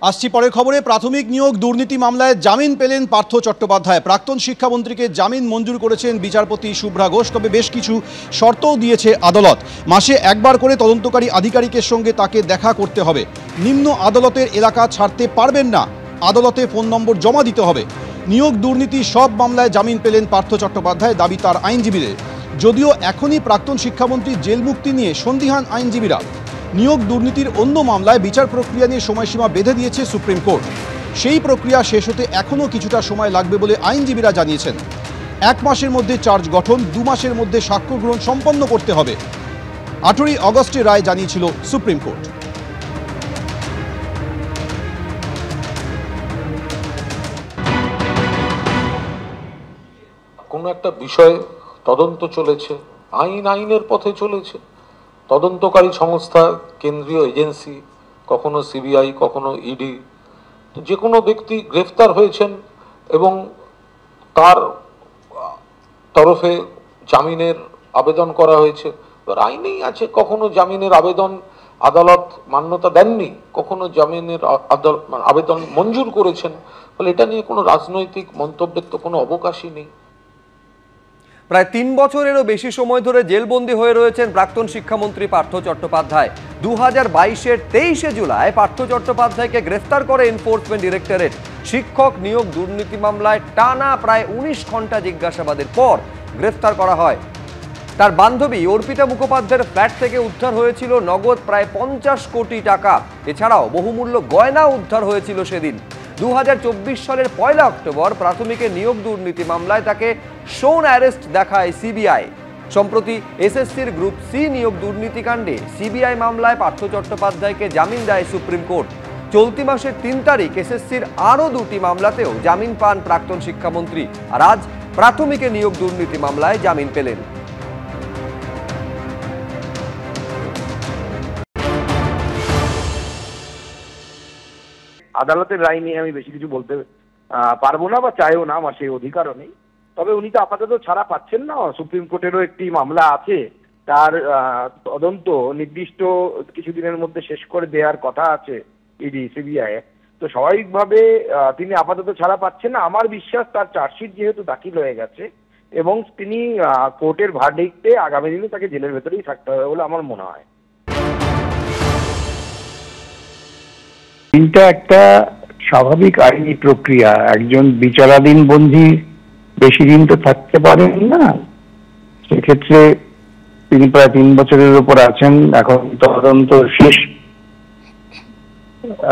আসছি পরের খবরে। প্রাথমিক নিয়োগ দুর্নীতি মামলায় জামিন পেলেন পার্থ চট্টোপাধ্যায়। প্রাক্তন শিক্ষামন্ত্রীকে জামিন মঞ্জুর করেছেন বিচারপতি শুভ্রা ঘোষ, তবে বেশ কিছু শর্তও দিয়েছে আদালত। মাসে একবার করে তদন্তকারী আধিকারিকের সঙ্গে তাকে দেখা করতে হবে। নিম্ন আদালতের এলাকা ছাড়তে পারবেন না, আদালতে ফোন নম্বর জমা দিতে হবে। নিয়োগ দুর্নীতি সব মামলায় জামিন পেলেন পার্থ চট্টোপাধ্যায়, দাবি তার আইনজীবীদের। যদিও এখনই প্রাক্তন শিক্ষামন্ত্রীর জেল মুক্তি নিয়ে সন্দিহান আইনজীবীরা। নিয়োগ দুর্নীতির অন্য মামলায় বিচার প্রক্রিয়া নিয়ে সময়সীমা বেঁধে দিয়েছে সুপ্রিম কোর্ট। সেই প্রক্রিয়া শেষ হতে এখনও কিছুটা সময় লাগবে বলে আইনজীবীরা জানিয়েছেন। 1 মাসের মধ্যে চার্জ গঠন, 2 মাসের মধ্যে সাক্ষ্য গ্রহণ সম্পন্ন করতে হবে। 18ই অগস্টে রায় জানিয়েছিল সুপ্রিম কোর্ট। কোনো একটা বিষয়ে তদন্ত চলেছে, আইনের পথে চলেছে। তদন্তকারী সংস্থা, কেন্দ্রীয় এজেন্সি, কখনো সিবিআই, কখনো ইডি, যে কোনো ব্যক্তি গ্রেফতার হয়েছেন এবং তার তরফে জামিনের আবেদন করা হয়েছে। আইনেই আছে, কখনো জামিনের আবেদন আদালত মান্যতা দেননি, কখনো জামিনের আবেদন মঞ্জুর করেছেন। ফলে এটা নিয়ে কোনো রাজনৈতিক মন্তব্যের তো কোনো অবকাশই নেই। প্রায় 3 বছরেরও বেশি সময় ধরে জেলবন্দী হয়ে রয়েছেন প্রাক্তন শিক্ষামন্ত্রী পার্থ চট্টোপাধ্যায়। 2022-এর 23শে জুলাই পার্থ চট্টোপাধ্যায়কে গ্রেফতার করে এনফোর্সমেন্ট ডিরেক্টরেট। শিক্ষক নিয়োগ দুর্নীতি মামলায় টানা প্রায় 19 ঘন্টা জিজ্ঞাসাবাদের পর গ্রেফতার করা হয়। তার বান্ধবী অর্পিতা মুখোপাধ্যায়ের ফ্ল্যাট থেকে উদ্ধার হয়েছিল নগদ প্রায় 50 কোটি টাকা। এছাড়াও বহুমূল্য গয়না উদ্ধার হয়েছিল সেদিন। 2024 সালের 1 অক্টোবর প্রাথমিকের নিয়োগ দুর্নীতি মামলায় তাকে শোন অ্যারেস্ট দেখায় সিবিআই। সম্প্রতি এসএসসির গ্রুপ সি নিয়োগ দুর্নীতিকাণ্ডে সিবিআই মামলায় পার্থ চট্টোপাধ্যায়কে জামিন দেয় সুপ্রিম কোর্ট। চলতি মাসের 3 তারিখ এসএসসির আরও 2টি মামলাতেও জামিন পান প্রাক্তন শিক্ষামন্ত্রী, আর আজ প্রাথমিকের নিয়োগ দুর্নীতি মামলায় জামিন পেলেন। আদালতের রায় নিয়ে আমি বেশি কিছু বলতে পারবো না বা চাইও না, আমার সেই অধিকারও নেই। তবে উনি তো আপাতত ছাড়া পাচ্ছেন না। সুপ্রিম কোর্টেরও একটি মামলা আছে, তার তদন্ত নির্দিষ্ট কিছুদিনের মধ্যে শেষ করে দেওয়ার কথা আছে ইডি সিবিআই। তো স্বাভাবিকভাবে তিনি আপাতত ছাড়া পাচ্ছেন না। আমার বিশ্বাস তার চার্জশিট যেহেতু দাখিল হয়ে গেছে এবং তিনি কোর্টের ভার্ডিক্টে আগামী দিনে তাকে জেলের ভেতরেই থাকতে হবে বলে আমার মনে হয়। এটা একটা স্বাভাবিক আইনি প্রক্রিয়া। একজন বিচারাধীন বন্দী বেশি দিন তো থাকতে পারেন না, সেক্ষেত্রে তিনি প্রায় 3 বছরের উপর আছেন। এখন তদন্ত শেষ,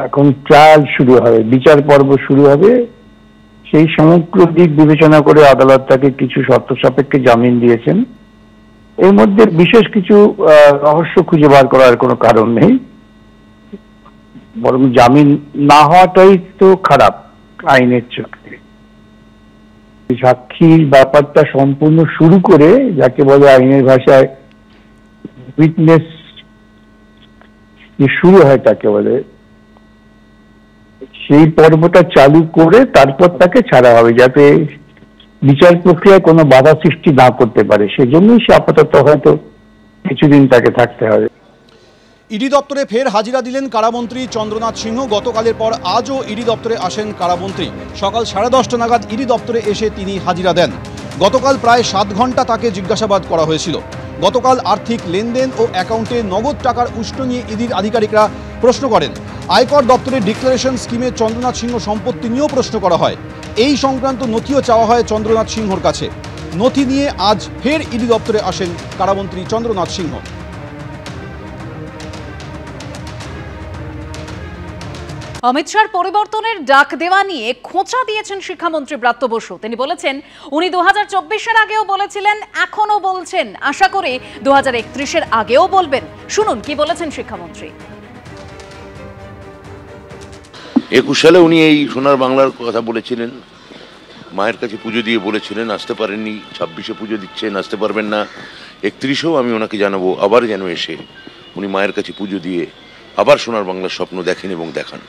এখন ট্রায়াল শুরু হবে, বিচার পর্ব শুরু হবে। সেই সমগ্র দিক বিবেচনা করে আদালত তাকে কিছু শর্ত সাপেক্ষে জামিন দিয়েছেন। এর মধ্যে বিশেষ কিছু রহস্য খুঁজে বার করার কোনো কারণ নেই, বরং জামিন না হওয়াটাই তো খারাপ আইনের চোখে। সাক্ষীর ব্যাপারটা সম্পূর্ণ শুরু করে, যাকে বলে আইনের ভাষায় উইটনেস যে শুরু হয় তাকে বলে, সেই পর্বটা চালু করে তারপর তাকে ছাড়া হবে, যাতে বিচার প্রক্রিয়ায় কোনো বাধা সৃষ্টি না করতে পারে। সেজন্যই সে আপাতত হয়তো কিছুদিন তাকে থাকতে হবে। ইডি দপ্তরে ফের হাজিরা দিলেন কারামন্ত্রী চন্দ্রনাথ সিংহ। গতকালের পর আজও ইডি দপ্তরে আসেন কারামন্ত্রী। সকাল 10:30 নাগাদ ইডি দপ্তরে এসে তিনি হাজিরা দেন। গতকাল প্রায় 7 ঘন্টা তাকে জিজ্ঞাসাবাদ করা হয়েছিল। গতকাল আর্থিক লেনদেন ও অ্যাকাউন্টে নগদ টাকার উৎস নিয়ে ইডির আধিকারিকরা প্রশ্ন করেন। আয়কর দপ্তরের ডিক্লারেশন স্কিমে চন্দ্রনাথ সিংহ সম্পত্তি নিয়েও প্রশ্ন করা হয়। এই সংক্রান্ত নথিও চাওয়া হয় চন্দ্রনাথ সিংহর কাছে। নথি নিয়ে আজ ফের ইডি দপ্তরে আসেন কারামন্ত্রী চন্দ্রনাথ সিংহ। অমিত শাহর পরিবর্তনের ডাক দেওয়া নিয়ে খোঁচা দিয়েছেন শিক্ষামন্ত্রী ব্রাত্য বসু। তিনি বলেছেন, উনি 2024-এর আগেও বলেছিলেন, এখনো বলছেন, আশা করি 2031-এর আগেও বলবেন। শুনুন কি বলেছেন শিক্ষামন্ত্রী। 21 সালে উনি এই সোনার বাংলার কথা বলেছিলেন, মায়ের কাছে পুজো দিয়ে বলেছিলেন, আসতে পারেননি। 26-এ পুজো দিচ্ছেন, আসতে পারবেন না। 31-এও আমি ওনাকে জানাবো আবার যেন এসে উনি মায়ের কাছে পুজো দিয়ে আবার সোনার বাংলার স্বপ্ন দেখেন এবং দেখান।